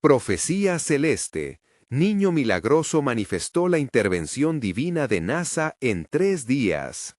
Profecía celeste. Niño milagroso manifestó la intervención divina de NASA en 3 días.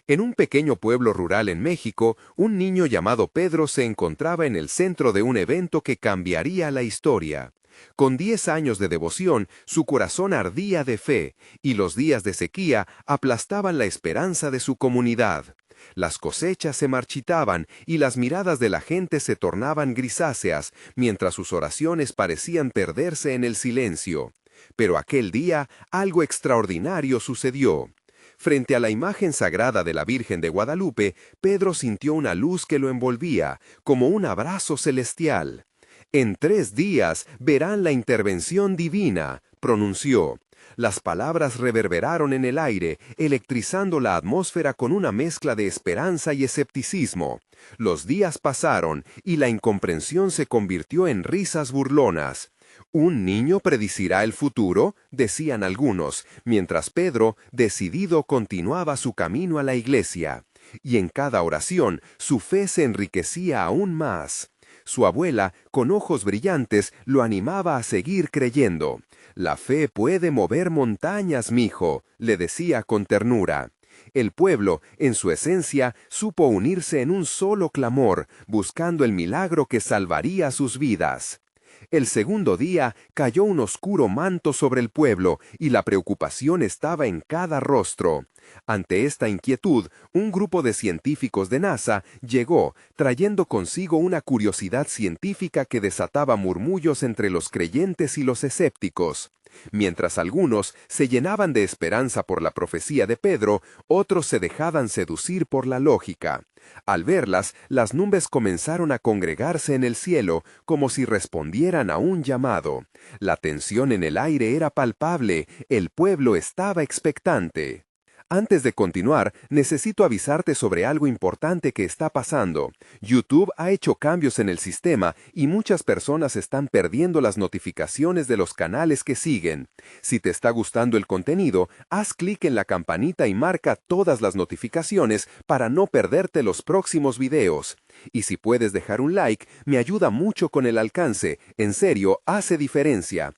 En un pequeño pueblo rural en México, un niño llamado Pedro se encontraba en el centro de un evento que cambiaría la historia. Con 10 años de devoción, su corazón ardía de fe, y los días de sequía aplastaban la esperanza de su comunidad. Las cosechas se marchitaban y las miradas de la gente se tornaban grisáceas, mientras sus oraciones parecían perderse en el silencio. Pero aquel día algo extraordinario sucedió. Frente a la imagen sagrada de la Virgen de Guadalupe, Pedro sintió una luz que lo envolvía, como un abrazo celestial. «En 3 días verán la intervención divina», pronunció. Las palabras reverberaron en el aire, electrizando la atmósfera con una mezcla de esperanza y escepticismo. Los días pasaron y la incomprensión se convirtió en risas burlonas. «¿Un niño predecirá el futuro?», decían algunos, mientras Pedro, decidido, continuaba su camino a la iglesia. Y en cada oración, su fe se enriquecía aún más. Su abuela, con ojos brillantes, lo animaba a seguir creyendo. «La fe puede mover montañas, mijo», le decía con ternura. El pueblo, en su esencia, supo unirse en un solo clamor, buscando el milagro que salvaría sus vidas. El segundo día cayó un oscuro manto sobre el pueblo y la preocupación estaba en cada rostro. Ante esta inquietud, un grupo de científicos de NASA llegó, trayendo consigo una curiosidad científica que desataba murmullos entre los creyentes y los escépticos. Mientras algunos se llenaban de esperanza por la profecía de Pedro, otros se dejaban seducir por la lógica. Al verlas, las nubes comenzaron a congregarse en el cielo, como si respondieran a un llamado. La tensión en el aire era palpable, el pueblo estaba expectante. Antes de continuar, necesito avisarte sobre algo importante que está pasando. YouTube ha hecho cambios en el sistema y muchas personas están perdiendo las notificaciones de los canales que siguen. Si te está gustando el contenido, haz clic en la campanita y marca todas las notificaciones para no perderte los próximos videos. Y si puedes dejar un like, me ayuda mucho con el alcance. En serio, hace diferencia.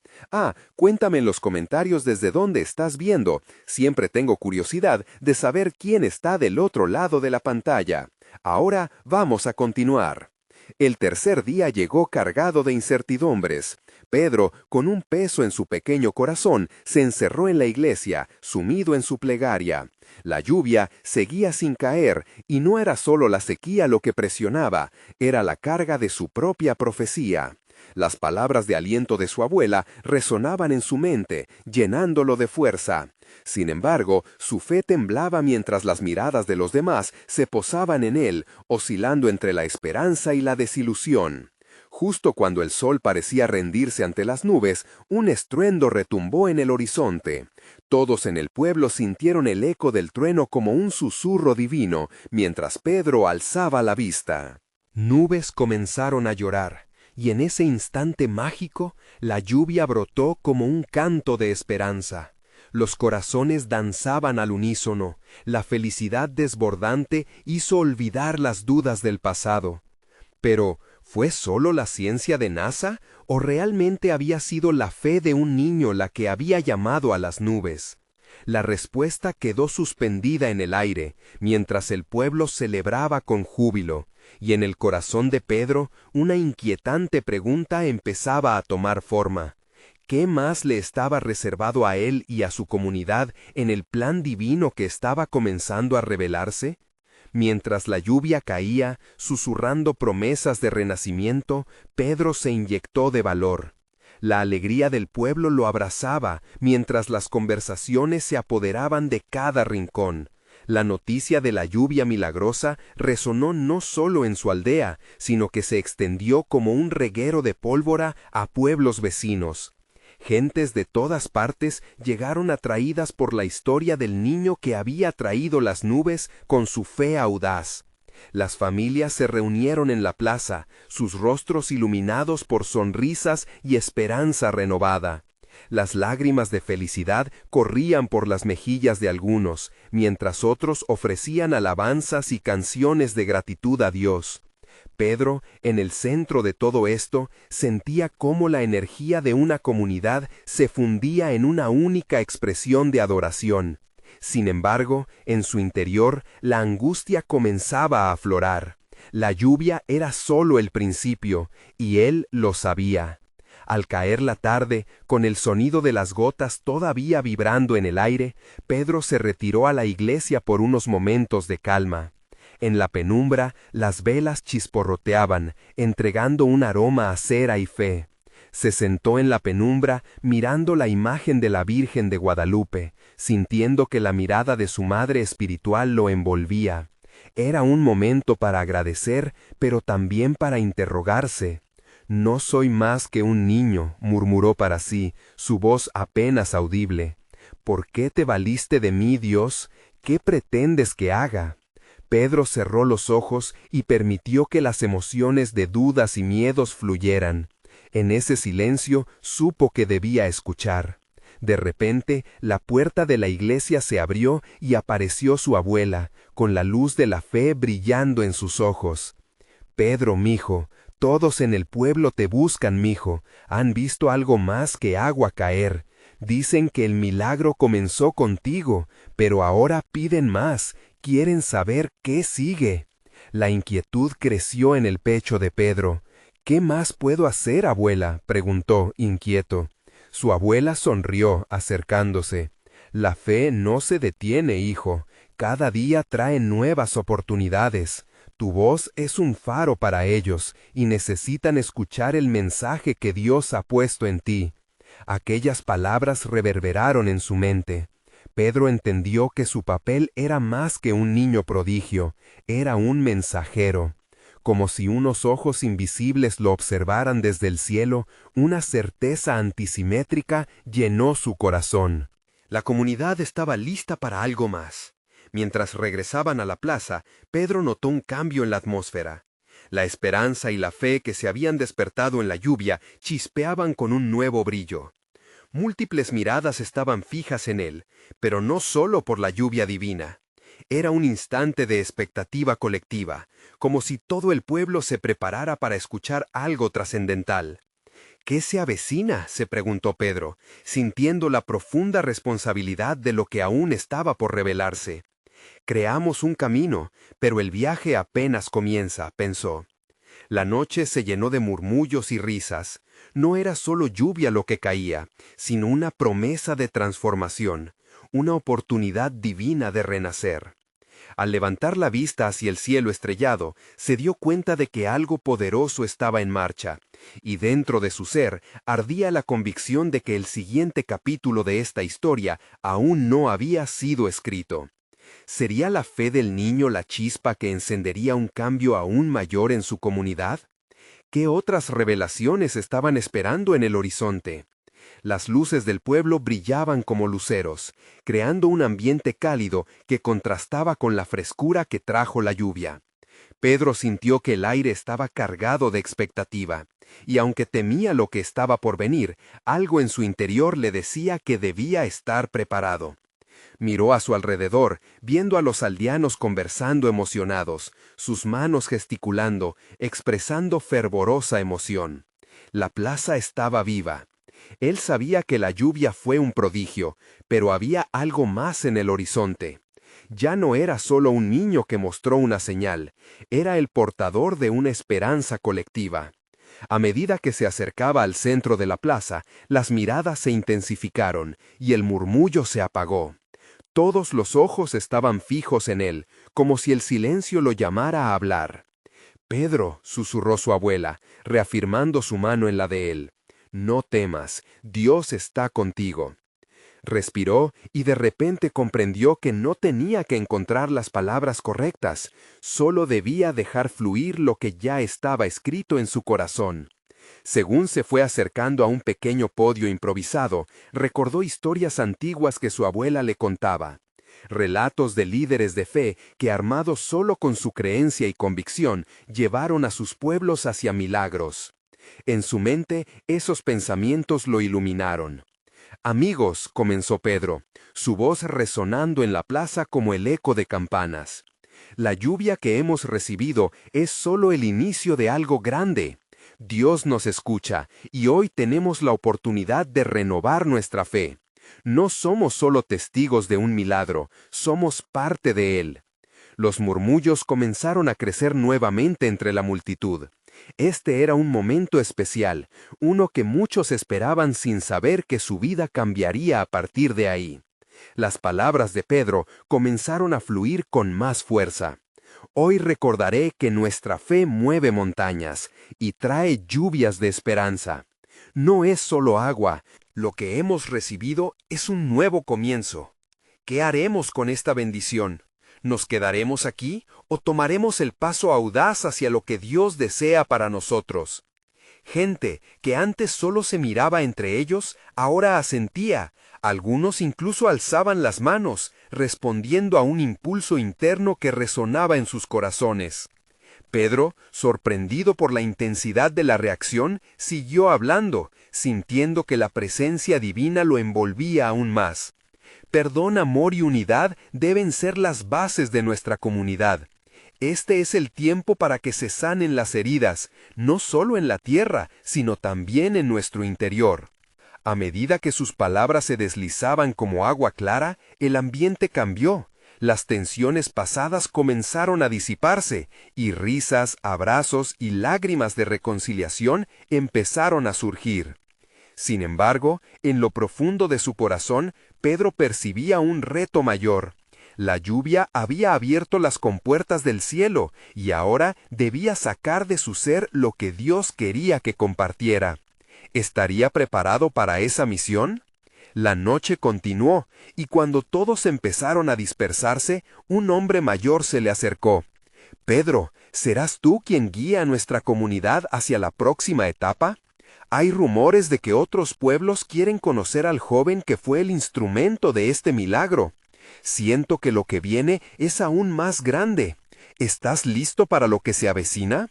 Cuéntame en los comentarios desde dónde estás viendo. Siempre tengo curiosidad de saber quién está del otro lado de la pantalla. Ahora vamos a continuar. El tercer día llegó cargado de incertidumbres. Pedro, con un peso en su pequeño corazón, se encerró en la iglesia, sumido en su plegaria. La lluvia seguía sin caer, y no era solo la sequía lo que presionaba, era la carga de su propia profecía. Las palabras de aliento de su abuela resonaban en su mente, llenándolo de fuerza. Sin embargo, su fe temblaba mientras las miradas de los demás se posaban en él, oscilando entre la esperanza y la desilusión. Justo cuando el sol parecía rendirse ante las nubes, un estruendo retumbó en el horizonte. Todos en el pueblo sintieron el eco del trueno como un susurro divino, mientras Pedro alzaba la vista. Nubes comenzaron a llorar, y en ese instante mágico, la lluvia brotó como un canto de esperanza. Los corazones danzaban al unísono, la felicidad desbordante hizo olvidar las dudas del pasado. Pero, ¿fue solo la ciencia de NASA o realmente había sido la fe de un niño la que había llamado a las nubes? La respuesta quedó suspendida en el aire, mientras el pueblo celebraba con júbilo, y en el corazón de Pedro una inquietante pregunta empezaba a tomar forma. ¿Qué más le estaba reservado a él y a su comunidad en el plan divino que estaba comenzando a revelarse? Mientras la lluvia caía, susurrando promesas de renacimiento, Pedro se inyectó de valor. La alegría del pueblo lo abrazaba, mientras las conversaciones se apoderaban de cada rincón. La noticia de la lluvia milagrosa resonó no solo en su aldea, sino que se extendió como un reguero de pólvora a pueblos vecinos. Gentes de todas partes llegaron atraídas por la historia del niño que había traído las nubes con su fe audaz. Las familias se reunieron en la plaza, sus rostros iluminados por sonrisas y esperanza renovada. Las lágrimas de felicidad corrían por las mejillas de algunos, mientras otros ofrecían alabanzas y canciones de gratitud a Dios. Pedro, en el centro de todo esto, sentía cómo la energía de una comunidad se fundía en una única expresión de adoración. Sin embargo, en su interior, la angustia comenzaba a aflorar. La lluvia era solo el principio, y él lo sabía. Al caer la tarde, con el sonido de las gotas todavía vibrando en el aire, Pedro se retiró a la iglesia por unos momentos de calma. En la penumbra, las velas chisporroteaban, entregando un aroma a cera y fe. Se sentó en la penumbra, mirando la imagen de la Virgen de Guadalupe, sintiendo que la mirada de su madre espiritual lo envolvía. Era un momento para agradecer, pero también para interrogarse. «No soy más que un niño», murmuró para sí, su voz apenas audible. «¿Por qué te valiste de mí, Dios? ¿Qué pretendes que haga?» Pedro cerró los ojos y permitió que las emociones de dudas y miedos fluyeran. En ese silencio supo que debía escuchar. De repente, la puerta de la iglesia se abrió y apareció su abuela, con la luz de la fe brillando en sus ojos. «Pedro, mijo, todos en el pueblo te buscan, mijo. Han visto algo más que agua caer. Dicen que el milagro comenzó contigo, pero ahora piden más. Quieren saber qué sigue». La inquietud creció en el pecho de Pedro. «¿Qué más puedo hacer, abuela?», preguntó, inquieto. Su abuela sonrió, acercándose. «La fe no se detiene, hijo. Cada día trae nuevas oportunidades. Tu voz es un faro para ellos, y necesitan escuchar el mensaje que Dios ha puesto en ti». Aquellas palabras reverberaron en su mente. Pedro entendió que su papel era más que un niño prodigio, era un mensajero. Como si unos ojos invisibles lo observaran desde el cielo, una certeza antisimétrica llenó su corazón. La comunidad estaba lista para algo más. Mientras regresaban a la plaza, Pedro notó un cambio en la atmósfera. La esperanza y la fe que se habían despertado en la lluvia chispeaban con un nuevo brillo. Múltiples miradas estaban fijas en él, pero no solo por la lluvia divina. Era un instante de expectativa colectiva, como si todo el pueblo se preparara para escuchar algo trascendental. «¿Qué se avecina?», se preguntó Pedro, sintiendo la profunda responsabilidad de lo que aún estaba por revelarse. «Creamos un camino, pero el viaje apenas comienza», pensó. La noche se llenó de murmullos y risas. No era solo lluvia lo que caía, sino una promesa de transformación, una oportunidad divina de renacer. Al levantar la vista hacia el cielo estrellado, se dio cuenta de que algo poderoso estaba en marcha, y dentro de su ser ardía la convicción de que el siguiente capítulo de esta historia aún no había sido escrito. ¿Sería la fe del niño la chispa que encendería un cambio aún mayor en su comunidad? ¿Qué otras revelaciones estaban esperando en el horizonte? Las luces del pueblo brillaban como luceros, creando un ambiente cálido que contrastaba con la frescura que trajo la lluvia. Pedro sintió que el aire estaba cargado de expectativa, y aunque temía lo que estaba por venir, algo en su interior le decía que debía estar preparado. Miró a su alrededor, viendo a los aldeanos conversando emocionados, sus manos gesticulando, expresando fervorosa emoción. La plaza estaba viva. Él sabía que la lluvia fue un prodigio, pero había algo más en el horizonte. Ya no era solo un niño que mostró una señal, era el portador de una esperanza colectiva. A medida que se acercaba al centro de la plaza, las miradas se intensificaron y el murmullo se apagó. Todos los ojos estaban fijos en él, como si el silencio lo llamara a hablar. «Pedro», susurró su abuela, reafirmando su mano en la de él, «no temas, Dios está contigo». Respiró y de repente comprendió que no tenía que encontrar las palabras correctas, solo debía dejar fluir lo que ya estaba escrito en su corazón. Según se fue acercando a un pequeño podio improvisado, recordó historias antiguas que su abuela le contaba. Relatos de líderes de fe que, armados solo con su creencia y convicción, llevaron a sus pueblos hacia milagros. En su mente, esos pensamientos lo iluminaron. «Amigos», comenzó Pedro, su voz resonando en la plaza como el eco de campanas. La lluvia que hemos recibido es solo el inicio de algo grande. Dios nos escucha y hoy tenemos la oportunidad de renovar nuestra fe. No somos solo testigos de un milagro, somos parte de él. Los murmullos comenzaron a crecer nuevamente entre la multitud. Este era un momento especial, uno que muchos esperaban sin saber que su vida cambiaría a partir de ahí. Las palabras de Pedro comenzaron a fluir con más fuerza. Hoy recordaré que nuestra fe mueve montañas y trae lluvias de esperanza. No es solo agua, lo que hemos recibido es un nuevo comienzo. ¿Qué haremos con esta bendición? ¿Nos quedaremos aquí o tomaremos el paso audaz hacia lo que Dios desea para nosotros? Gente que antes solo se miraba entre ellos, ahora asentía. Algunos incluso alzaban las manos, respondiendo a un impulso interno que resonaba en sus corazones. Pedro, sorprendido por la intensidad de la reacción, siguió hablando, sintiendo que la presencia divina lo envolvía aún más. Perdón, amor y unidad deben ser las bases de nuestra comunidad. Este es el tiempo para que se sanen las heridas, no solo en la tierra, sino también en nuestro interior. A medida que sus palabras se deslizaban como agua clara, el ambiente cambió. Las tensiones pasadas comenzaron a disiparse, y risas, abrazos y lágrimas de reconciliación empezaron a surgir. Sin embargo, en lo profundo de su corazón, Pedro percibía un reto mayor. La lluvia había abierto las compuertas del cielo, y ahora debía sacar de su ser lo que Dios quería que compartiera. ¿Estaría preparado para esa misión? La noche continuó, y cuando todos empezaron a dispersarse, un hombre mayor se le acercó. «Pedro, ¿serás tú quien guía a nuestra comunidad hacia la próxima etapa? Hay rumores de que otros pueblos quieren conocer al joven que fue el instrumento de este milagro. Siento que lo que viene es aún más grande. ¿Estás listo para lo que se avecina?»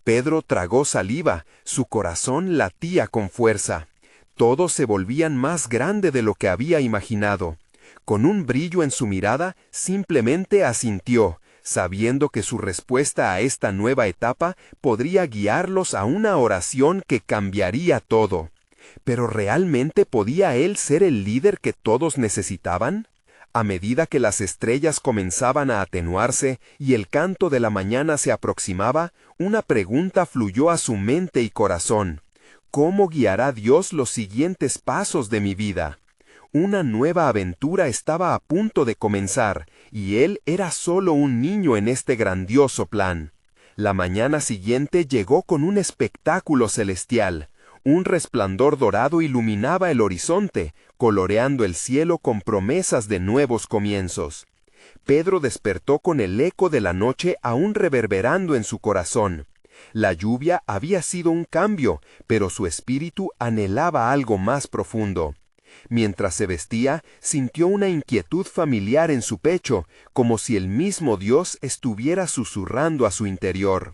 Pedro tragó saliva, su corazón latía con fuerza. Todos se volvían más grande de lo que había imaginado. Con un brillo en su mirada, simplemente asintió, sabiendo que su respuesta a esta nueva etapa podría guiarlos a una oración que cambiaría todo. ¿Pero realmente podía él ser el líder que todos necesitaban? A medida que las estrellas comenzaban a atenuarse y el canto de la mañana se aproximaba, una pregunta fluyó a su mente y corazón. ¿Cómo guiará Dios los siguientes pasos de mi vida? Una nueva aventura estaba a punto de comenzar, y él era solo un niño en este grandioso plan. La mañana siguiente llegó con un espectáculo celestial. Un resplandor dorado iluminaba el horizonte, coloreando el cielo con promesas de nuevos comienzos. Pedro despertó con el eco de la noche aún reverberando en su corazón. La lluvia había sido un cambio, pero su espíritu anhelaba algo más profundo. Mientras se vestía, sintió una inquietud familiar en su pecho, como si el mismo Dios estuviera susurrando a su interior.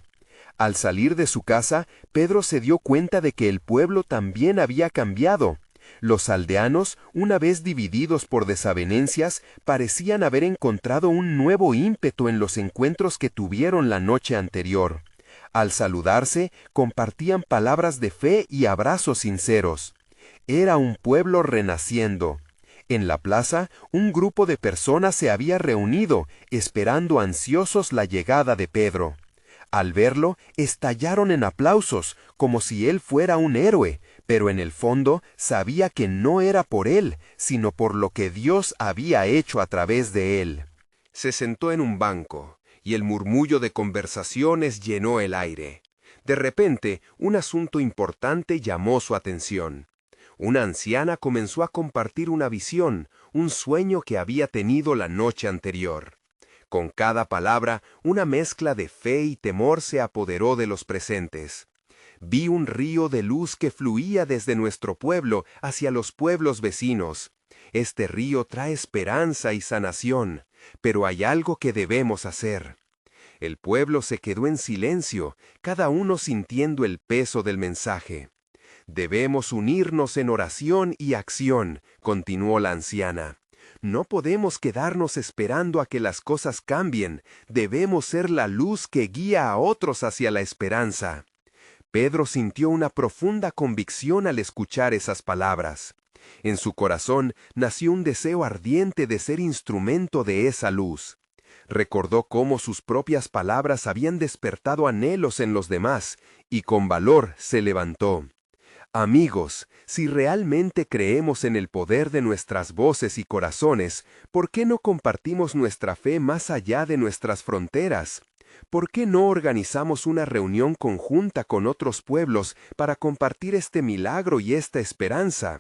Al salir de su casa, Pedro se dio cuenta de que el pueblo también había cambiado. Los aldeanos, una vez divididos por desavenencias, parecían haber encontrado un nuevo ímpetu en los encuentros que tuvieron la noche anterior. Al saludarse, compartían palabras de fe y abrazos sinceros. Era un pueblo renaciendo. En la plaza, un grupo de personas se había reunido, esperando ansiosos la llegada de Pedro. Al verlo, estallaron en aplausos, como si él fuera un héroe, pero en el fondo sabía que no era por él, sino por lo que Dios había hecho a través de él. Se sentó en un banco, y el murmullo de conversaciones llenó el aire. De repente, un asunto importante llamó su atención. Una anciana comenzó a compartir una visión, un sueño que había tenido la noche anterior. Con cada palabra, una mezcla de fe y temor se apoderó de los presentes. Vi un río de luz que fluía desde nuestro pueblo hacia los pueblos vecinos. Este río trae esperanza y sanación, pero hay algo que debemos hacer. El pueblo se quedó en silencio, cada uno sintiendo el peso del mensaje. Debemos unirnos en oración y acción, continuó la anciana. No podemos quedarnos esperando a que las cosas cambien. Debemos ser la luz que guía a otros hacia la esperanza. Pedro sintió una profunda convicción al escuchar esas palabras. En su corazón nació un deseo ardiente de ser instrumento de esa luz. Recordó cómo sus propias palabras habían despertado anhelos en los demás, y con valor se levantó. Amigos, si realmente creemos en el poder de nuestras voces y corazones, ¿por qué no compartimos nuestra fe más allá de nuestras fronteras? ¿Por qué no organizamos una reunión conjunta con otros pueblos para compartir este milagro y esta esperanza?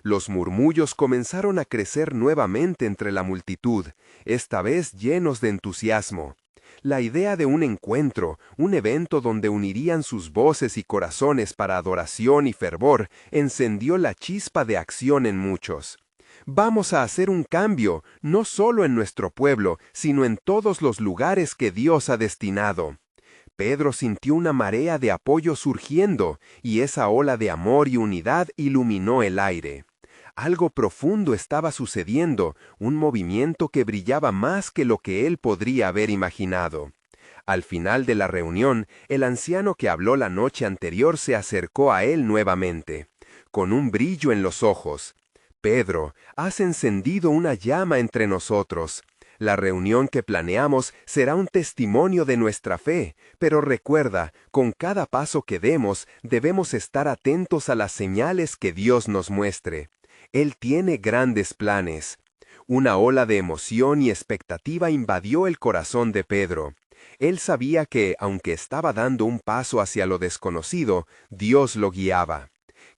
Los murmullos comenzaron a crecer nuevamente entre la multitud, esta vez llenos de entusiasmo. La idea de un encuentro, un evento donde unirían sus voces y corazones para adoración y fervor, encendió la chispa de acción en muchos. Vamos a hacer un cambio, no solo en nuestro pueblo, sino en todos los lugares que Dios ha destinado. Pedro sintió una marea de apoyo surgiendo, y esa ola de amor y unidad iluminó el aire. Algo profundo estaba sucediendo, un movimiento que brillaba más que lo que él podría haber imaginado. Al final de la reunión, el anciano que habló la noche anterior se acercó a él nuevamente, con un brillo en los ojos. «Pedro, has encendido una llama entre nosotros. La reunión que planeamos será un testimonio de nuestra fe, pero recuerda, con cada paso que demos, debemos estar atentos a las señales que Dios nos muestre. Él tiene grandes planes». Una ola de emoción y expectativa invadió el corazón de Pedro. Él sabía que, aunque estaba dando un paso hacia lo desconocido, Dios lo guiaba.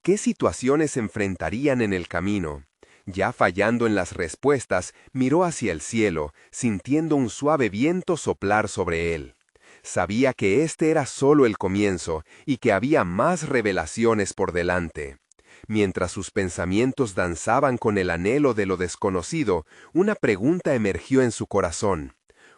¿Qué situaciones enfrentarían en el camino? Ya fallando en las respuestas, miró hacia el cielo, sintiendo un suave viento soplar sobre él. Sabía que este era solo el comienzo y que había más revelaciones por delante. Mientras sus pensamientos danzaban con el anhelo de lo desconocido, una pregunta emergió en su corazón.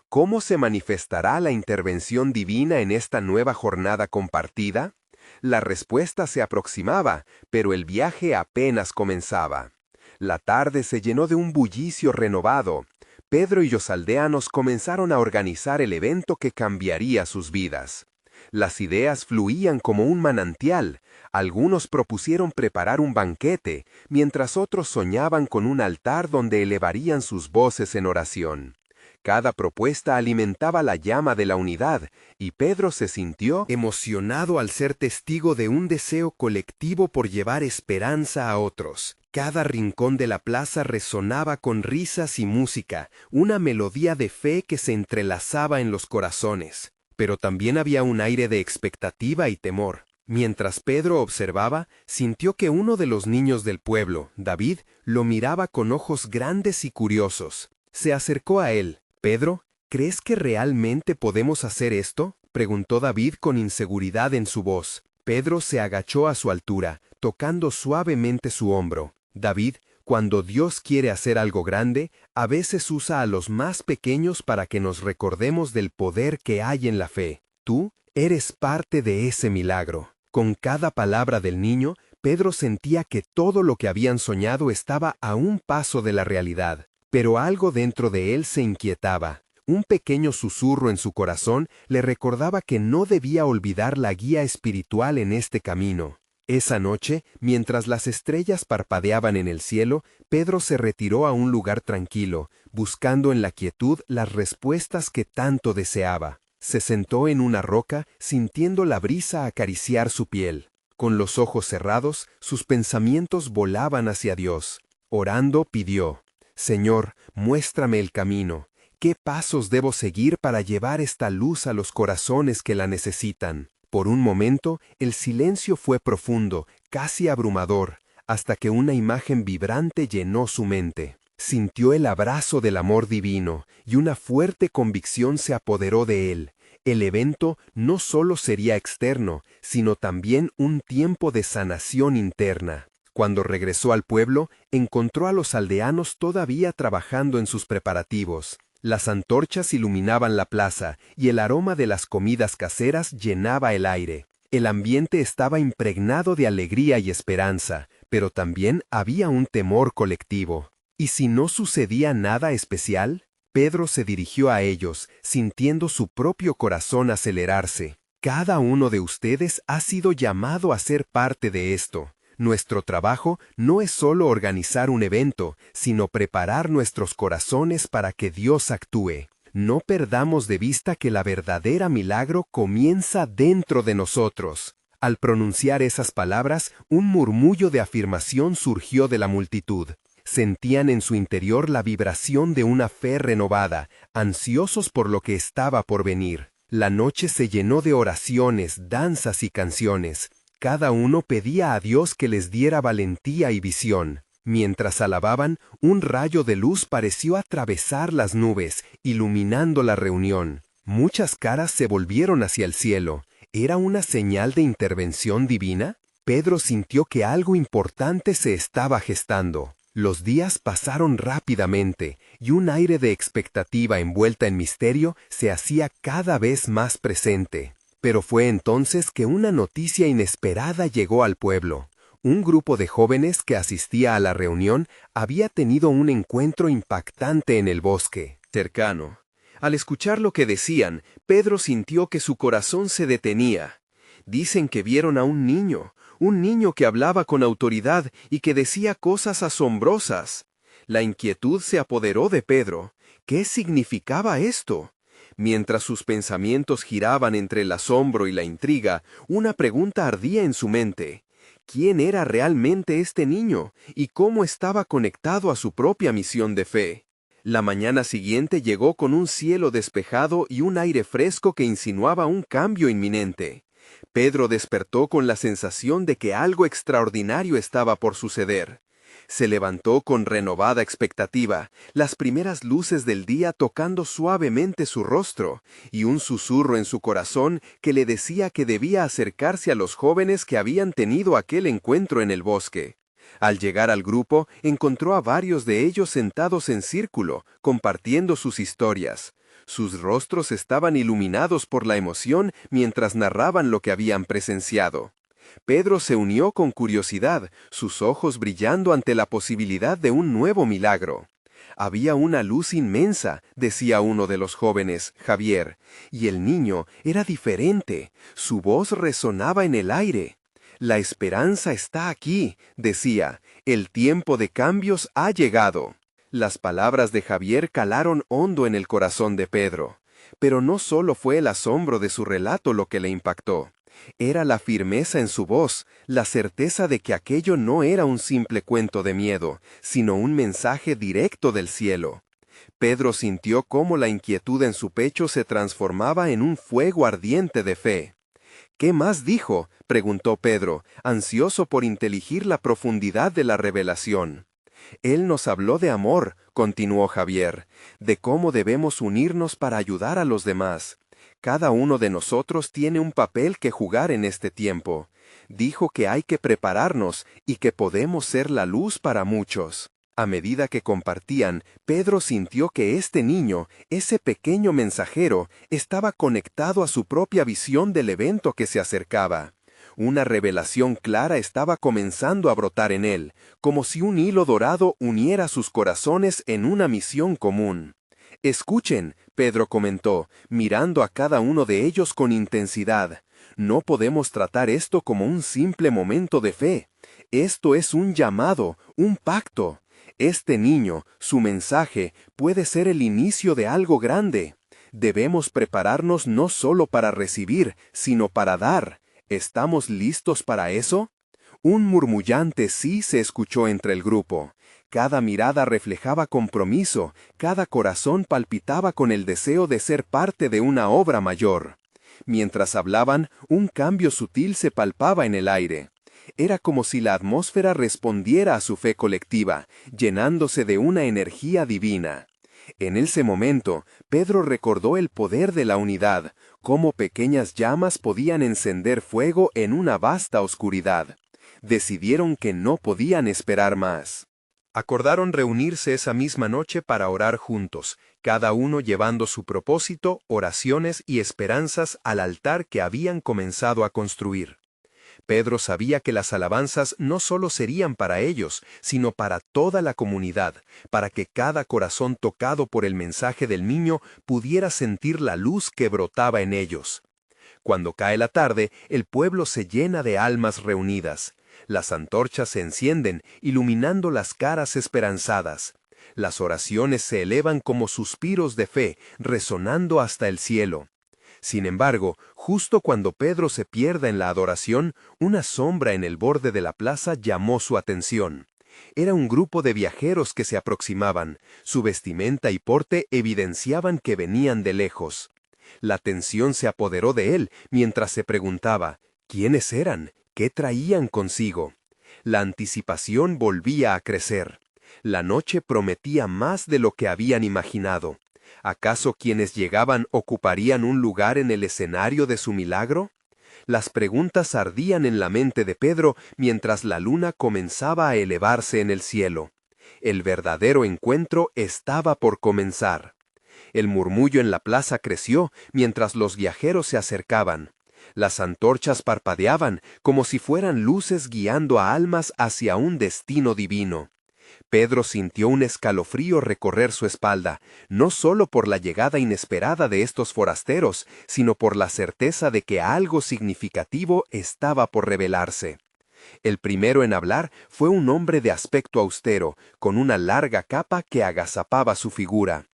¿Cómo se manifestará la intervención divina en esta nueva jornada compartida? La respuesta se aproximaba, pero el viaje apenas comenzaba. La tarde se llenó de un bullicio renovado. Pedro y los aldeanos comenzaron a organizar el evento que cambiaría sus vidas. Las ideas fluían como un manantial. Algunos propusieron preparar un banquete, mientras otros soñaban con un altar donde elevarían sus voces en oración. Cada propuesta alimentaba la llama de la unidad, y Pedro se sintió emocionado al ser testigo de un deseo colectivo por llevar esperanza a otros. Cada rincón de la plaza resonaba con risas y música, una melodía de fe que se entrelazaba en los corazones. Pero también había un aire de expectativa y temor. Mientras Pedro observaba, sintió que uno de los niños del pueblo, David, lo miraba con ojos grandes y curiosos. Se acercó a él. «Pedro, ¿crees que realmente podemos hacer esto?», preguntó David con inseguridad en su voz. Pedro se agachó a su altura, tocando suavemente su hombro. «David, cuando Dios quiere hacer algo grande, a veces usa a los más pequeños para que nos recordemos del poder que hay en la fe. Tú eres parte de ese milagro». Con cada palabra del niño, Pedro sentía que todo lo que habían soñado estaba a un paso de la realidad. Pero algo dentro de él se inquietaba. Un pequeño susurro en su corazón le recordaba que no debía olvidar la guía espiritual en este camino. Esa noche, mientras las estrellas parpadeaban en el cielo, Pedro se retiró a un lugar tranquilo, buscando en la quietud las respuestas que tanto deseaba. Se sentó en una roca, sintiendo la brisa acariciar su piel. Con los ojos cerrados, sus pensamientos volaban hacia Dios. Orando, pidió: «Señor, muéstrame el camino. ¿Qué pasos debo seguir para llevar esta luz a los corazones que la necesitan?». Por un momento, el silencio fue profundo, casi abrumador, hasta que una imagen vibrante llenó su mente. Sintió el abrazo del amor divino, y una fuerte convicción se apoderó de él. El evento no solo sería externo, sino también un tiempo de sanación interna. Cuando regresó al pueblo, encontró a los aldeanos todavía trabajando en sus preparativos. Las antorchas iluminaban la plaza y el aroma de las comidas caseras llenaba el aire. El ambiente estaba impregnado de alegría y esperanza, pero también había un temor colectivo. ¿Y si no sucedía nada especial? Pedro se dirigió a ellos, sintiendo su propio corazón acelerarse. Cada uno de ustedes ha sido llamado a ser parte de esto. Nuestro trabajo no es solo organizar un evento, sino preparar nuestros corazones para que Dios actúe. No perdamos de vista que la verdadera milagro comienza dentro de nosotros. Al pronunciar esas palabras, un murmullo de afirmación surgió de la multitud. Sentían en su interior la vibración de una fe renovada, ansiosos por lo que estaba por venir. La noche se llenó de oraciones, danzas y canciones. Cada uno pedía a Dios que les diera valentía y visión. Mientras alababan, un rayo de luz pareció atravesar las nubes, iluminando la reunión. Muchas caras se volvieron hacia el cielo. ¿Era una señal de intervención divina? Pedro sintió que algo importante se estaba gestando. Los días pasaron rápidamente, y un aire de expectativa envuelta en misterio se hacía cada vez más presente. Pero fue entonces que una noticia inesperada llegó al pueblo. Un grupo de jóvenes que asistía a la reunión había tenido un encuentro impactante en el bosque cercano. Al escuchar lo que decían, Pedro sintió que su corazón se detenía. Dicen que vieron a un niño que hablaba con autoridad y que decía cosas asombrosas. La inquietud se apoderó de Pedro. ¿Qué significaba esto? Mientras sus pensamientos giraban entre el asombro y la intriga, una pregunta ardía en su mente. ¿Quién era realmente este niño y cómo estaba conectado a su propia misión de fe? La mañana siguiente llegó con un cielo despejado y un aire fresco que insinuaba un cambio inminente. Pedro despertó con la sensación de que algo extraordinario estaba por suceder. Se levantó con renovada expectativa, las primeras luces del día tocando suavemente su rostro, y un susurro en su corazón que le decía que debía acercarse a los jóvenes que habían tenido aquel encuentro en el bosque. Al llegar al grupo, encontró a varios de ellos sentados en círculo, compartiendo sus historias. Sus rostros estaban iluminados por la emoción mientras narraban lo que habían presenciado. Pedro se unió con curiosidad, sus ojos brillando ante la posibilidad de un nuevo milagro. Había una luz inmensa, decía uno de los jóvenes, Javier, y el niño era diferente, su voz resonaba en el aire. La esperanza está aquí, decía, el tiempo de cambios ha llegado. Las palabras de Javier calaron hondo en el corazón de Pedro. Pero no solo fue el asombro de su relato lo que le impactó. Era la firmeza en su voz, la certeza de que aquello no era un simple cuento de miedo, sino un mensaje directo del cielo. Pedro sintió cómo la inquietud en su pecho se transformaba en un fuego ardiente de fe. ¿Qué más dijo?, preguntó Pedro, ansioso por inteligir la profundidad de la revelación. Él nos habló de amor, continuó Javier, de cómo debemos unirnos para ayudar a los demás. Cada uno de nosotros tiene un papel que jugar en este tiempo. Dijo que hay que prepararnos y que podemos ser la luz para muchos. A medida que compartían, Pedro sintió que este niño, ese pequeño mensajero, estaba conectado a su propia visión del evento que se acercaba. Una revelación clara estaba comenzando a brotar en él, como si un hilo dorado uniera sus corazones en una misión común. «Escuchen», Pedro comentó, mirando a cada uno de ellos con intensidad. «No podemos tratar esto como un simple momento de fe. Esto es un llamado, un pacto. Este niño, su mensaje, puede ser el inicio de algo grande. Debemos prepararnos no solo para recibir, sino para dar. ¿Estamos listos para eso?» Un murmullante sí se escuchó entre el grupo. Cada mirada reflejaba compromiso, cada corazón palpitaba con el deseo de ser parte de una obra mayor. Mientras hablaban, un cambio sutil se palpaba en el aire. Era como si la atmósfera respondiera a su fe colectiva, llenándose de una energía divina. En ese momento, Pedro recordó el poder de la unidad, cómo pequeñas llamas podían encender fuego en una vasta oscuridad. Decidieron que no podían esperar más. Acordaron reunirse esa misma noche para orar juntos, cada uno llevando su propósito, oraciones y esperanzas al altar que habían comenzado a construir. Pedro sabía que las alabanzas no solo serían para ellos, sino para toda la comunidad, para que cada corazón tocado por el mensaje del niño pudiera sentir la luz que brotaba en ellos. Cuando cae la tarde, el pueblo se llena de almas reunidas. Las antorchas se encienden, iluminando las caras esperanzadas. Las oraciones se elevan como suspiros de fe, resonando hasta el cielo. Sin embargo, justo cuando Pedro se pierda en la adoración, una sombra en el borde de la plaza llamó su atención. Era un grupo de viajeros que se aproximaban. Su vestimenta y porte evidenciaban que venían de lejos. La tensión se apoderó de él mientras se preguntaba, ¿quiénes eran? ¿Qué traían consigo? La anticipación volvía a crecer. La noche prometía más de lo que habían imaginado. ¿Acaso quienes llegaban ocuparían un lugar en el escenario de su milagro? Las preguntas ardían en la mente de Pedro mientras la luna comenzaba a elevarse en el cielo. El verdadero encuentro estaba por comenzar. El murmullo en la plaza creció mientras los viajeros se acercaban. Las antorchas parpadeaban como si fueran luces guiando a almas hacia un destino divino. Pedro sintió un escalofrío recorrer su espalda, no solo por la llegada inesperada de estos forasteros, sino por la certeza de que algo significativo estaba por revelarse. El primero en hablar fue un hombre de aspecto austero, con una larga capa que agazapaba su figura.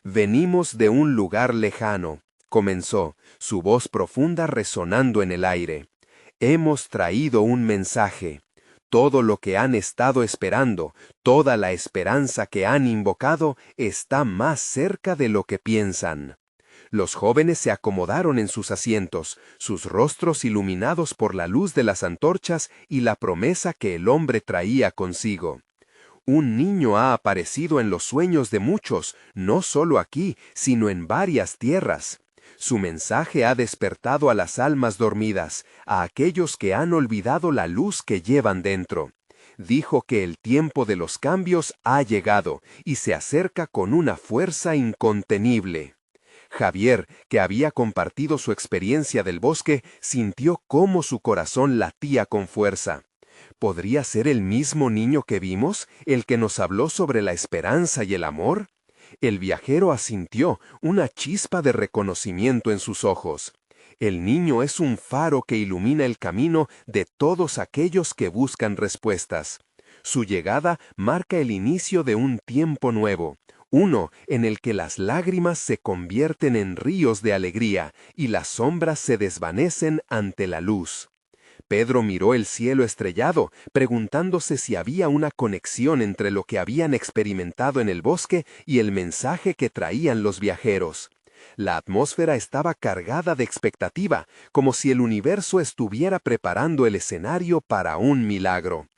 «Venimos de un lugar lejano», comenzó, su voz profunda resonando en el aire. «Hemos traído un mensaje. Todo lo que han estado esperando, toda la esperanza que han invocado, está más cerca de lo que piensan». Los jóvenes se acomodaron en sus asientos, sus rostros iluminados por la luz de las antorchas y la promesa que el hombre traía consigo. Un niño ha aparecido en los sueños de muchos, no solo aquí, sino en varias tierras. Su mensaje ha despertado a las almas dormidas, a aquellos que han olvidado la luz que llevan dentro. Dijo que el tiempo de los cambios ha llegado y se acerca con una fuerza incontenible. Javier, que había compartido su experiencia del bosque, sintió cómo su corazón latía con fuerza. ¿Podría ser el mismo niño que vimos, el que nos habló sobre la esperanza y el amor? El viajero asintió, una chispa de reconocimiento en sus ojos. El niño es un faro que ilumina el camino de todos aquellos que buscan respuestas. Su llegada marca el inicio de un tiempo nuevo, uno en el que las lágrimas se convierten en ríos de alegría y las sombras se desvanecen ante la luz. Pedro miró el cielo estrellado, preguntándose si había una conexión entre lo que habían experimentado en el bosque y el mensaje que traían los viajeros. La atmósfera estaba cargada de expectativa, como si el universo estuviera preparando el escenario para un milagro.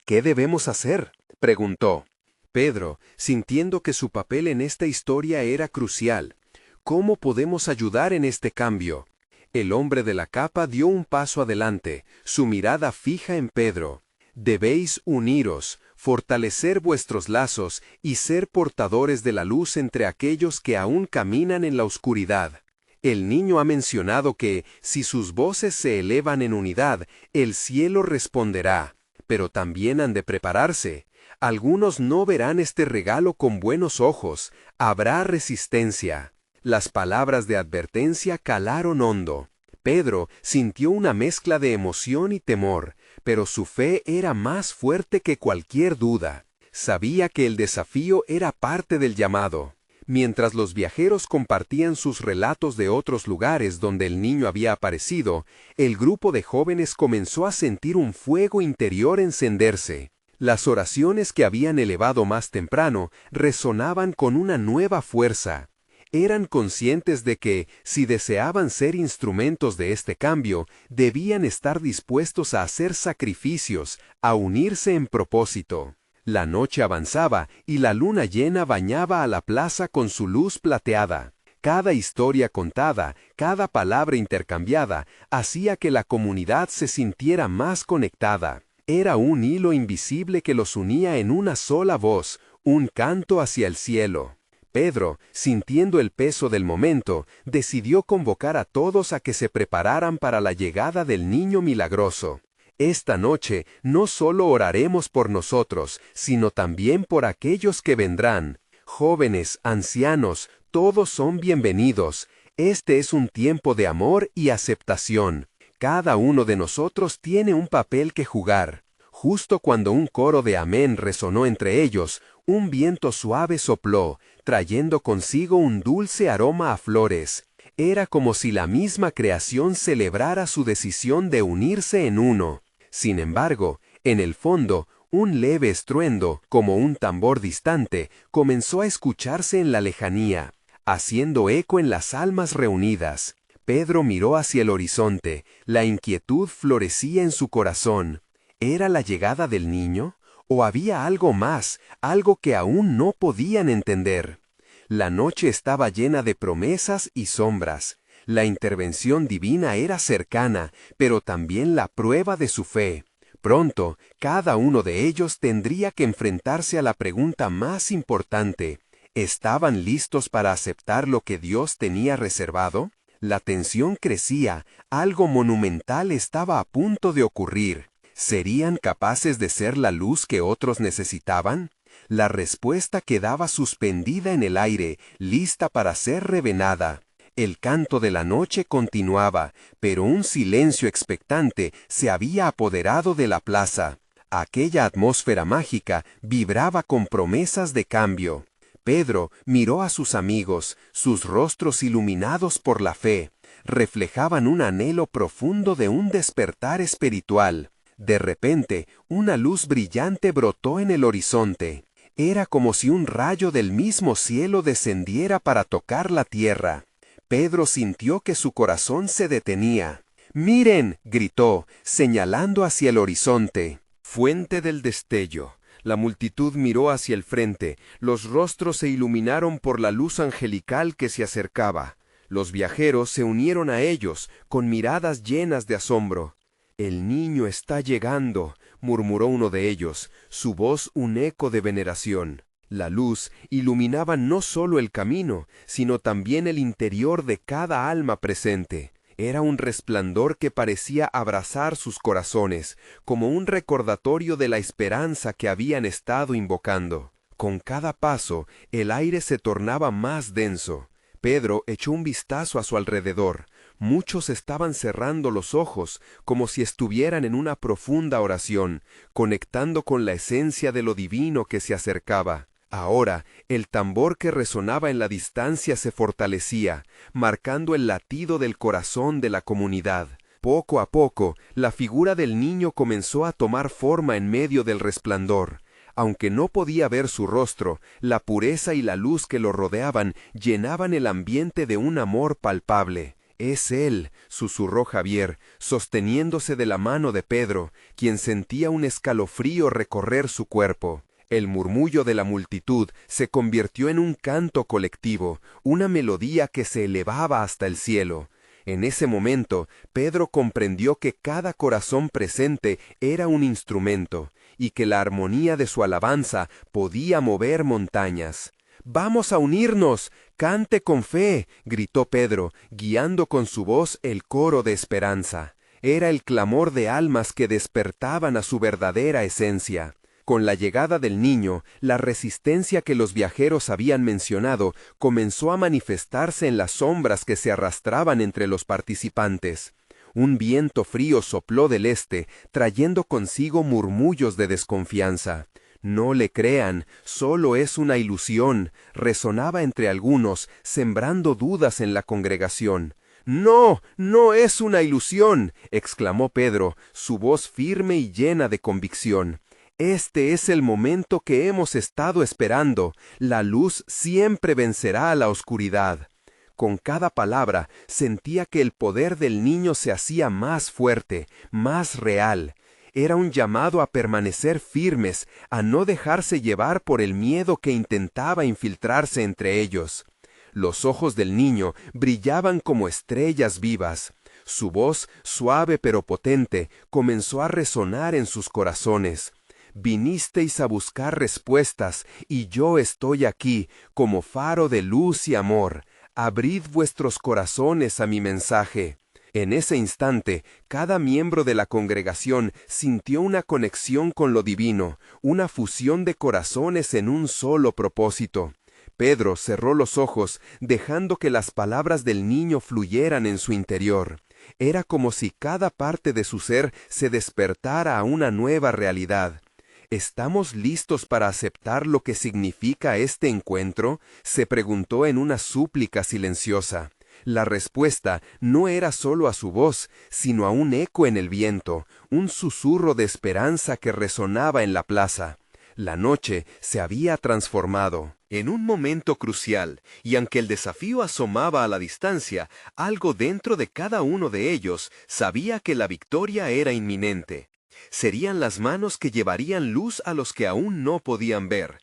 «¿Qué debemos hacer?», preguntó Pedro, sintiendo que su papel en esta historia era crucial. «¿Cómo podemos ayudar en este cambio?». El hombre de la capa dio un paso adelante, su mirada fija en Pedro. «Debéis uniros, fortalecer vuestros lazos y ser portadores de la luz entre aquellos que aún caminan en la oscuridad. El niño ha mencionado que, si sus voces se elevan en unidad, el cielo responderá. Pero también han de prepararse. Algunos no verán este regalo con buenos ojos. Habrá resistencia». Las palabras de advertencia calaron hondo. Pedro sintió una mezcla de emoción y temor, pero su fe era más fuerte que cualquier duda. Sabía que el desafío era parte del llamado. Mientras los viajeros compartían sus relatos de otros lugares donde el niño había aparecido, el grupo de jóvenes comenzó a sentir un fuego interior encenderse. Las oraciones que habían elevado más temprano resonaban con una nueva fuerza. Eran conscientes de que, si deseaban ser instrumentos de este cambio, debían estar dispuestos a hacer sacrificios, a unirse en propósito. La noche avanzaba y la luna llena bañaba a la plaza con su luz plateada. Cada historia contada, cada palabra intercambiada, hacía que la comunidad se sintiera más conectada. Era un hilo invisible que los unía en una sola voz, un canto hacia el cielo. Pedro, sintiendo el peso del momento, decidió convocar a todos a que se prepararan para la llegada del niño milagroso. Esta noche no solo oraremos por nosotros, sino también por aquellos que vendrán. Jóvenes, ancianos, todos son bienvenidos. Este es un tiempo de amor y aceptación. Cada uno de nosotros tiene un papel que jugar. Justo cuando un coro de amén resonó entre ellos, un viento suave sopló, trayendo consigo un dulce aroma a flores. Era como si la misma creación celebrara su decisión de unirse en uno. Sin embargo, en el fondo, un leve estruendo, como un tambor distante, comenzó a escucharse en la lejanía, haciendo eco en las almas reunidas. Pedro miró hacia el horizonte, la inquietud florecía en su corazón. ¿Era la llegada del niño? ¿O había algo más, algo que aún no podían entender? La noche estaba llena de promesas y sombras. La intervención divina era cercana, pero también la prueba de su fe. Pronto, cada uno de ellos tendría que enfrentarse a la pregunta más importante. ¿Estaban listos para aceptar lo que Dios tenía reservado? La tensión crecía, algo monumental estaba a punto de ocurrir. ¿Serían capaces de ser la luz que otros necesitaban? La respuesta quedaba suspendida en el aire, lista para ser revelada. El canto de la noche continuaba, pero un silencio expectante se había apoderado de la plaza. Aquella atmósfera mágica vibraba con promesas de cambio. Pedro miró a sus amigos, sus rostros iluminados por la fe, reflejaban un anhelo profundo de un despertar espiritual. De repente, una luz brillante brotó en el horizonte. Era como si un rayo del mismo cielo descendiera para tocar la tierra. Pedro sintió que su corazón se detenía. ¡Miren!, gritó, señalando hacia el horizonte. Fuente del destello. La multitud miró hacia el frente, los rostros se iluminaron por la luz angelical que se acercaba. Los viajeros se unieron a ellos, con miradas llenas de asombro. «El niño está llegando», murmuró uno de ellos, su voz un eco de veneración. La luz iluminaba no solo el camino, sino también el interior de cada alma presente. Era un resplandor que parecía abrazar sus corazones, como un recordatorio de la esperanza que habían estado invocando. Con cada paso, el aire se tornaba más denso. Pedro echó un vistazo a su alrededor. Muchos estaban cerrando los ojos, como si estuvieran en una profunda oración, conectando con la esencia de lo divino que se acercaba. Ahora, el tambor que resonaba en la distancia se fortalecía, marcando el latido del corazón de la comunidad. Poco a poco, la figura del niño comenzó a tomar forma en medio del resplandor. Aunque no podía ver su rostro, la pureza y la luz que lo rodeaban llenaban el ambiente de un amor palpable. «Es él», susurró Javier, sosteniéndose de la mano de Pedro, quien sentía un escalofrío recorrer su cuerpo. El murmullo de la multitud se convirtió en un canto colectivo, una melodía que se elevaba hasta el cielo. En ese momento, Pedro comprendió que cada corazón presente era un instrumento, y que la armonía de su alabanza podía mover montañas. «¡Vamos a unirnos! ¡Cante con fe!», gritó Pedro, guiando con su voz el coro de esperanza. Era el clamor de almas que despertaban a su verdadera esencia. Con la llegada del niño, la resistencia que los viajeros habían mencionado comenzó a manifestarse en las sombras que se arrastraban entre los participantes. Un viento frío sopló del este, trayendo consigo murmullos de desconfianza. «No le crean, solo es una ilusión», resonaba entre algunos, sembrando dudas en la congregación. «No, no es una ilusión», exclamó Pedro, su voz firme y llena de convicción. «Este es el momento que hemos estado esperando. La luz siempre vencerá a la oscuridad». Con cada palabra sentía que el poder del niño se hacía más fuerte, más real. Era un llamado a permanecer firmes, a no dejarse llevar por el miedo que intentaba infiltrarse entre ellos. Los ojos del niño brillaban como estrellas vivas. Su voz, suave pero potente, comenzó a resonar en sus corazones. Vinisteis a buscar respuestas, y yo estoy aquí, como faro de luz y amor. Abrid vuestros corazones a mi mensaje. En ese instante, cada miembro de la congregación sintió una conexión con lo divino, una fusión de corazones en un solo propósito. Pedro cerró los ojos, dejando que las palabras del niño fluyeran en su interior. Era como si cada parte de su ser se despertara a una nueva realidad. ¿Estamos listos para aceptar lo que significa este encuentro?, se preguntó en una súplica silenciosa. La respuesta no era solo a su voz, sino a un eco en el viento, un susurro de esperanza que resonaba en la plaza. La noche se había transformado. En un momento crucial, y aunque el desafío asomaba a la distancia, algo dentro de cada uno de ellos sabía que la victoria era inminente. Serían las manos que llevarían luz a los que aún no podían ver.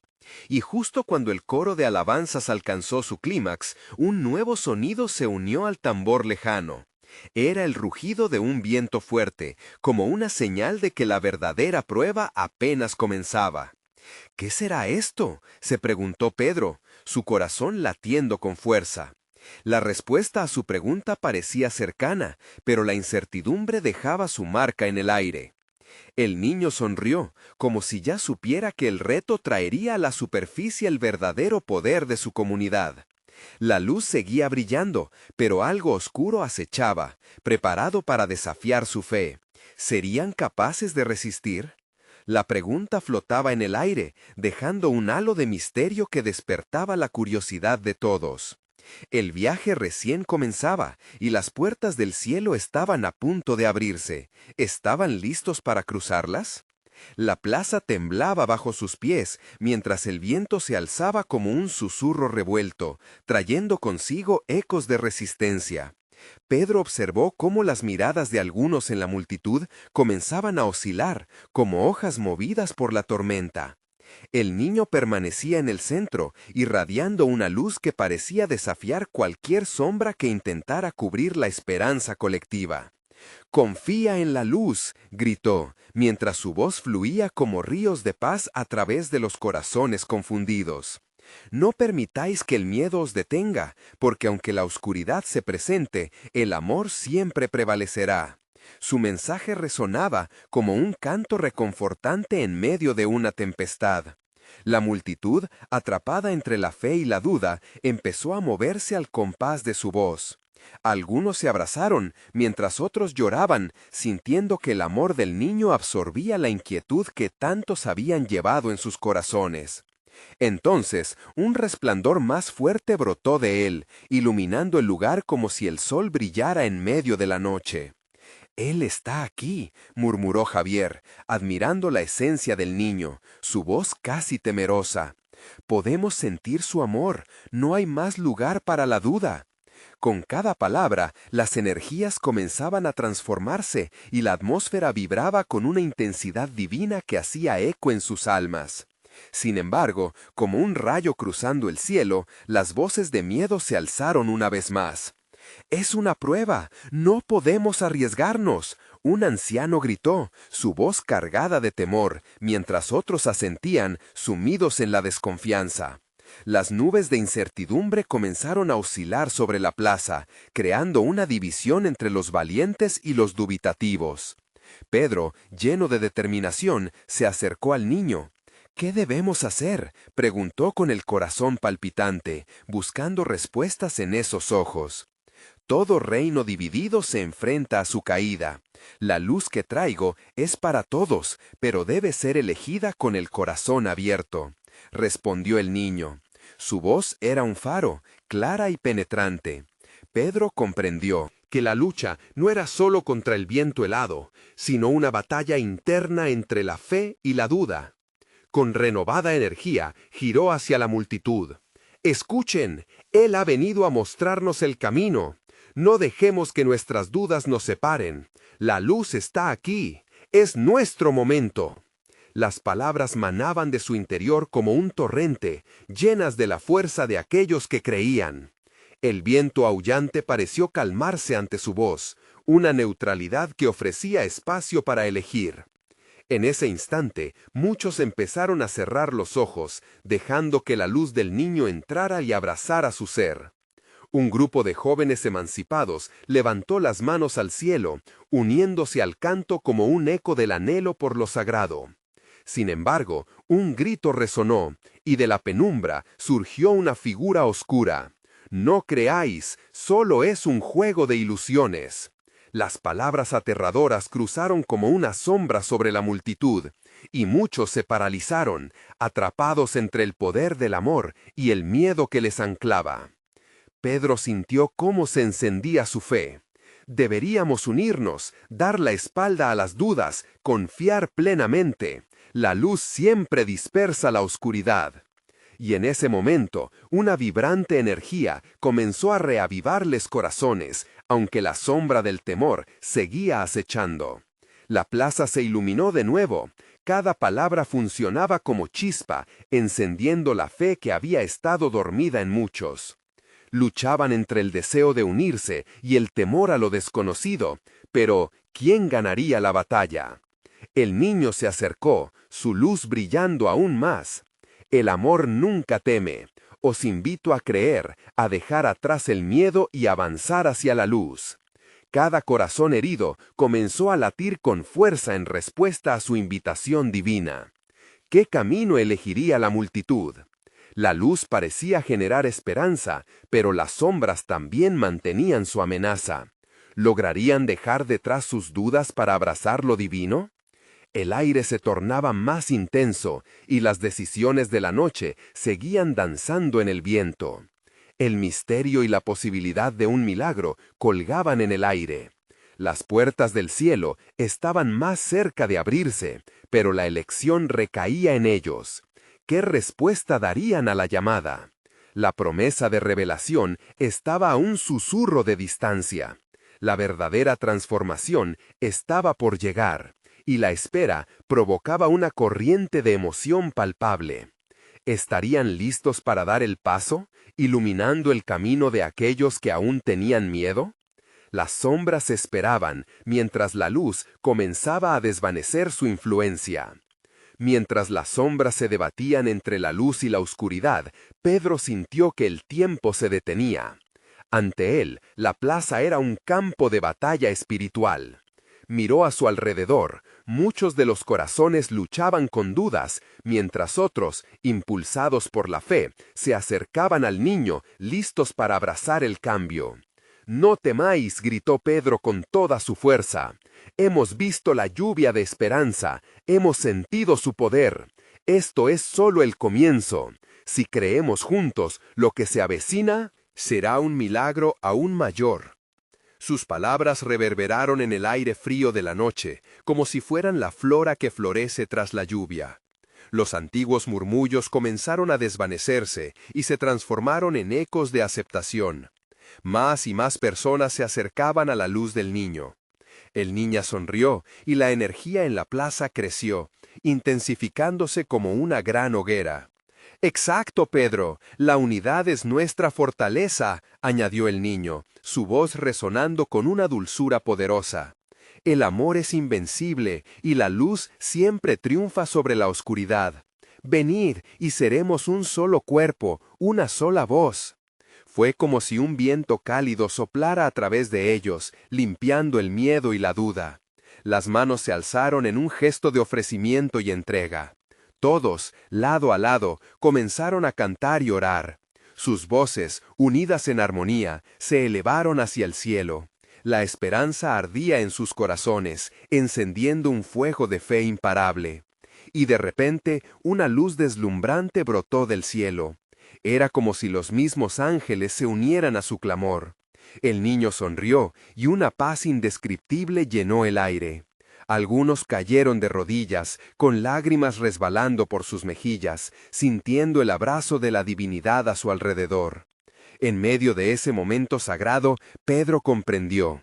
Y justo cuando el coro de alabanzas alcanzó su clímax, un nuevo sonido se unió al tambor lejano. Era el rugido de un viento fuerte, como una señal de que la verdadera prueba apenas comenzaba. ¿Qué será esto?, se preguntó Pedro, su corazón latiendo con fuerza. La respuesta a su pregunta parecía cercana, pero la incertidumbre dejaba su marca en el aire. El niño sonrió, como si ya supiera que el reto traería a la superficie el verdadero poder de su comunidad. La luz seguía brillando, pero algo oscuro acechaba, preparado para desafiar su fe. ¿Serían capaces de resistir? La pregunta flotaba en el aire, dejando un halo de misterio que despertaba la curiosidad de todos. El viaje recién comenzaba, y las puertas del cielo estaban a punto de abrirse. ¿Estaban listos para cruzarlas? La plaza temblaba bajo sus pies, mientras el viento se alzaba como un susurro revuelto, trayendo consigo ecos de resistencia. Pedro observó cómo las miradas de algunos en la multitud comenzaban a oscilar, como hojas movidas por la tormenta. El niño permanecía en el centro, irradiando una luz que parecía desafiar cualquier sombra que intentara cubrir la esperanza colectiva. «Confía en la luz», gritó, mientras su voz fluía como ríos de paz a través de los corazones confundidos. No permitáis que el miedo os detenga, porque aunque la oscuridad se presente, el amor siempre prevalecerá. Su mensaje resonaba como un canto reconfortante en medio de una tempestad. La multitud, atrapada entre la fe y la duda, empezó a moverse al compás de su voz. Algunos se abrazaron, mientras otros lloraban, sintiendo que el amor del niño absorbía la inquietud que tantos habían llevado en sus corazones. Entonces, un resplandor más fuerte brotó de él, iluminando el lugar como si el sol brillara en medio de la noche. «Él está aquí», murmuró Javier, admirando la esencia del niño, su voz casi temerosa. «Podemos sentir su amor, no hay más lugar para la duda». Con cada palabra, las energías comenzaban a transformarse y la atmósfera vibraba con una intensidad divina que hacía eco en sus almas. Sin embargo, como un rayo cruzando el cielo, las voces de miedo se alzaron una vez más. «Es una prueba, no podemos arriesgarnos», un anciano gritó, su voz cargada de temor, mientras otros asentían, sumidos en la desconfianza. Las nubes de incertidumbre comenzaron a oscilar sobre la plaza, creando una división entre los valientes y los dubitativos. Pedro, lleno de determinación, se acercó al niño. «¿Qué debemos hacer?», preguntó con el corazón palpitante, buscando respuestas en esos ojos. «Todo reino dividido se enfrenta a su caída. La luz que traigo es para todos, pero debe ser elegida con el corazón abierto», respondió el niño. Su voz era un faro, clara y penetrante. Pedro comprendió que la lucha no era solo contra el viento helado, sino una batalla interna entre la fe y la duda. Con renovada energía, giró hacia la multitud. «Escuchen, Él ha venido a mostrarnos el camino. No dejemos que nuestras dudas nos separen. La luz está aquí. Es nuestro momento». Las palabras manaban de su interior como un torrente, llenas de la fuerza de aquellos que creían. El viento aullante pareció calmarse ante su voz, una neutralidad que ofrecía espacio para elegir. En ese instante, muchos empezaron a cerrar los ojos, dejando que la luz del niño entrara y abrazara su ser. Un grupo de jóvenes emancipados levantó las manos al cielo, uniéndose al canto como un eco del anhelo por lo sagrado. Sin embargo, un grito resonó, y de la penumbra surgió una figura oscura. «No creáis, solo es un juego de ilusiones». Las palabras aterradoras cruzaron como una sombra sobre la multitud, y muchos se paralizaron, atrapados entre el poder del amor y el miedo que les anclaba. Pedro sintió cómo se encendía su fe. Deberíamos unirnos, dar la espalda a las dudas, confiar plenamente. La luz siempre dispersa la oscuridad. Y en ese momento, una vibrante energía comenzó a reavivarles corazones, aunque la sombra del temor seguía acechando. La plaza se iluminó de nuevo. Cada palabra funcionaba como chispa, encendiendo la fe que había estado dormida en muchos. Luchaban entre el deseo de unirse y el temor a lo desconocido, pero ¿quién ganaría la batalla? El niño se acercó, su luz brillando aún más. El amor nunca teme. Os invito a creer, a dejar atrás el miedo y avanzar hacia la luz. Cada corazón herido comenzó a latir con fuerza en respuesta a su invitación divina. ¿Qué camino elegiría la multitud? La luz parecía generar esperanza, pero las sombras también mantenían su amenaza. ¿Lograrían dejar detrás sus dudas para abrazar lo divino? El aire se tornaba más intenso, y las decisiones de la noche seguían danzando en el viento. El misterio y la posibilidad de un milagro colgaban en el aire. Las puertas del cielo estaban más cerca de abrirse, pero la elección recaía en ellos. ¿Qué respuesta darían a la llamada? La promesa de revelación estaba a un susurro de distancia. La verdadera transformación estaba por llegar, y la espera provocaba una corriente de emoción palpable. ¿Estarían listos para dar el paso, iluminando el camino de aquellos que aún tenían miedo? Las sombras esperaban, mientras la luz comenzaba a desvanecer su influencia. Mientras las sombras se debatían entre la luz y la oscuridad, Pedro sintió que el tiempo se detenía. Ante él, la plaza era un campo de batalla espiritual. Miró a su alrededor. Muchos de los corazones luchaban con dudas, mientras otros, impulsados por la fe, se acercaban al niño, listos para abrazar el cambio. «No temáis», gritó Pedro con toda su fuerza. «Hemos visto la lluvia de esperanza, hemos sentido su poder. Esto es solo el comienzo. Si creemos juntos, lo que se avecina será un milagro aún mayor». Sus palabras reverberaron en el aire frío de la noche, como si fueran la flora que florece tras la lluvia. Los antiguos murmullos comenzaron a desvanecerse y se transformaron en ecos de aceptación. Más y más personas se acercaban a la luz del niño. El niño sonrió y la energía en la plaza creció, intensificándose como una gran hoguera. «Exacto, Pedro, la unidad es nuestra fortaleza», añadió el niño, su voz resonando con una dulzura poderosa. «El amor es invencible y la luz siempre triunfa sobre la oscuridad. Venid y seremos un solo cuerpo, una sola voz». Fue como si un viento cálido soplara a través de ellos, limpiando el miedo y la duda. Las manos se alzaron en un gesto de ofrecimiento y entrega. Todos, lado a lado, comenzaron a cantar y orar. Sus voces, unidas en armonía, se elevaron hacia el cielo. La esperanza ardía en sus corazones, encendiendo un fuego de fe imparable. Y de repente, una luz deslumbrante brotó del cielo. Era como si los mismos ángeles se unieran a su clamor. El niño sonrió, y una paz indescriptible llenó el aire. Algunos cayeron de rodillas, con lágrimas resbalando por sus mejillas, sintiendo el abrazo de la divinidad a su alrededor. En medio de ese momento sagrado, Pedro comprendió.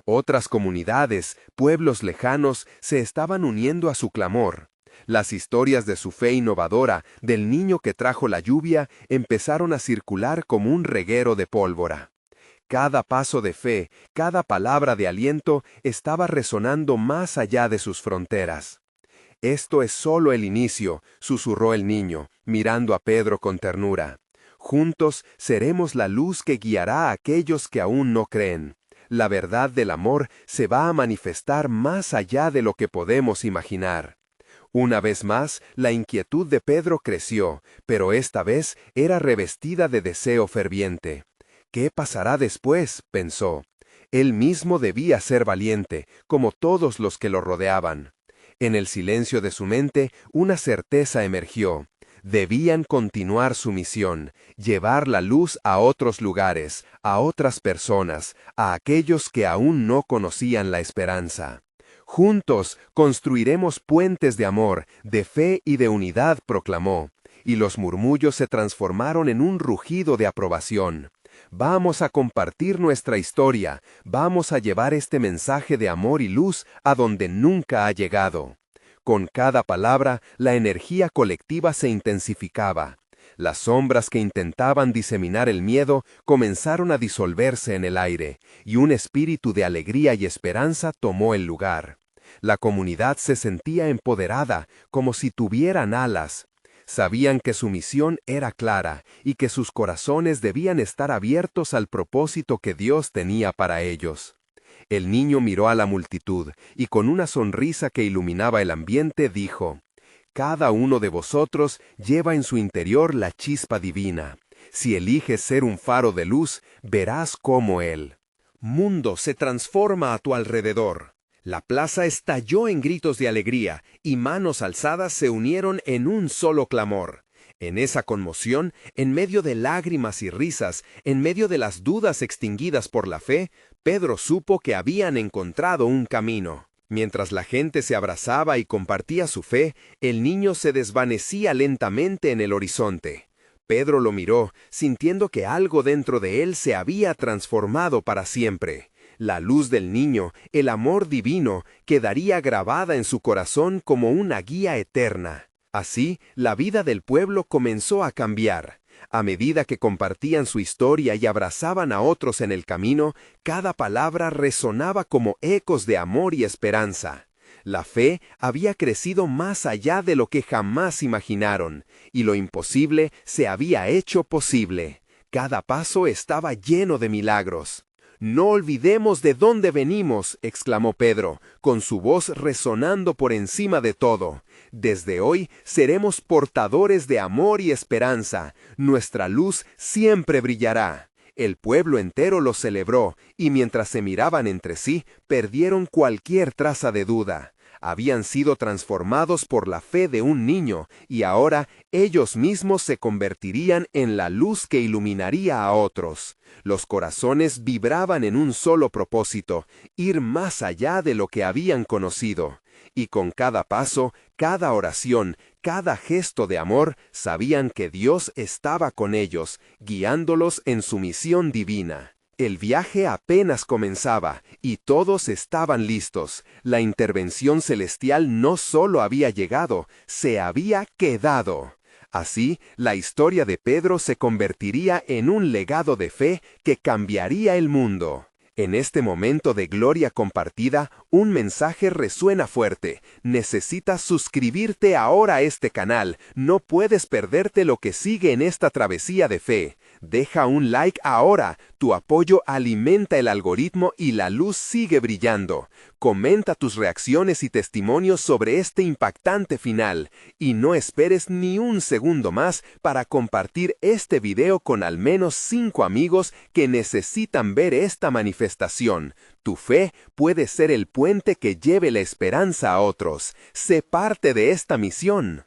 Otras comunidades, pueblos lejanos, se estaban uniendo a su clamor. Las historias de su fe innovadora, del niño que trajo la lluvia, empezaron a circular como un reguero de pólvora. Cada paso de fe, cada palabra de aliento estaba resonando más allá de sus fronteras. Esto es solo el inicio, susurró el niño, mirando a Pedro con ternura. Juntos seremos la luz que guiará a aquellos que aún no creen. La verdad del amor se va a manifestar más allá de lo que podemos imaginar. Una vez más, la inquietud de Pedro creció, pero esta vez era revestida de deseo ferviente. ¿Qué pasará después?, pensó. Él mismo debía ser valiente, como todos los que lo rodeaban. En el silencio de su mente, una certeza emergió. Debían continuar su misión, llevar la luz a otros lugares, a otras personas, a aquellos que aún no conocían la esperanza. Juntos construiremos puentes de amor, de fe y de unidad, proclamó, y los murmullos se transformaron en un rugido de aprobación. Vamos a compartir nuestra historia, vamos a llevar este mensaje de amor y luz a donde nunca ha llegado. Con cada palabra, la energía colectiva se intensificaba. Las sombras que intentaban diseminar el miedo comenzaron a disolverse en el aire, y un espíritu de alegría y esperanza tomó el lugar. La comunidad se sentía empoderada, como si tuvieran alas. Sabían que su misión era clara y que sus corazones debían estar abiertos al propósito que Dios tenía para ellos. El niño miró a la multitud y con una sonrisa que iluminaba el ambiente dijo: «Cada uno de vosotros lleva en su interior la chispa divina. Si eliges ser un faro de luz, verás cómo el mundo se transforma a tu alrededor». La plaza estalló en gritos de alegría y manos alzadas se unieron en un solo clamor. En esa conmoción, en medio de lágrimas y risas, en medio de las dudas extinguidas por la fe, Pedro supo que habían encontrado un camino. Mientras la gente se abrazaba y compartía su fe, el niño se desvanecía lentamente en el horizonte. Pedro lo miró, sintiendo que algo dentro de él se había transformado para siempre. La luz del niño, el amor divino, quedaría grabada en su corazón como una guía eterna. Así, la vida del pueblo comenzó a cambiar. A medida que compartían su historia y abrazaban a otros en el camino, cada palabra resonaba como ecos de amor y esperanza. La fe había crecido más allá de lo que jamás imaginaron, y lo imposible se había hecho posible. Cada paso estaba lleno de milagros. «No olvidemos de dónde venimos», exclamó Pedro, con su voz resonando por encima de todo. «Desde hoy seremos portadores de amor y esperanza. Nuestra luz siempre brillará». El pueblo entero lo celebró, y mientras se miraban entre sí, perdieron cualquier traza de duda. Habían sido transformados por la fe de un niño, y ahora ellos mismos se convertirían en la luz que iluminaría a otros. Los corazones vibraban en un solo propósito: ir más allá de lo que habían conocido. Y con cada paso, cada oración, cada gesto de amor, sabían que Dios estaba con ellos, guiándolos en su misión divina. El viaje apenas comenzaba, y todos estaban listos. La intervención celestial no solo había llegado, se había quedado. Así, la historia de Pedro se convertiría en un legado de fe que cambiaría el mundo. En este momento de gloria compartida, un mensaje resuena fuerte. Necesitas suscribirte ahora a este canal. No puedes perderte lo que sigue en esta travesía de fe. Deja un like ahora. Tu apoyo alimenta el algoritmo y la luz sigue brillando. Comenta tus reacciones y testimonios sobre este impactante final. Y no esperes ni un segundo más para compartir este video con al menos 5 amigos que necesitan ver esta manifestación. Tu fe puede ser el puente que lleve la esperanza a otros. Sé parte de esta misión.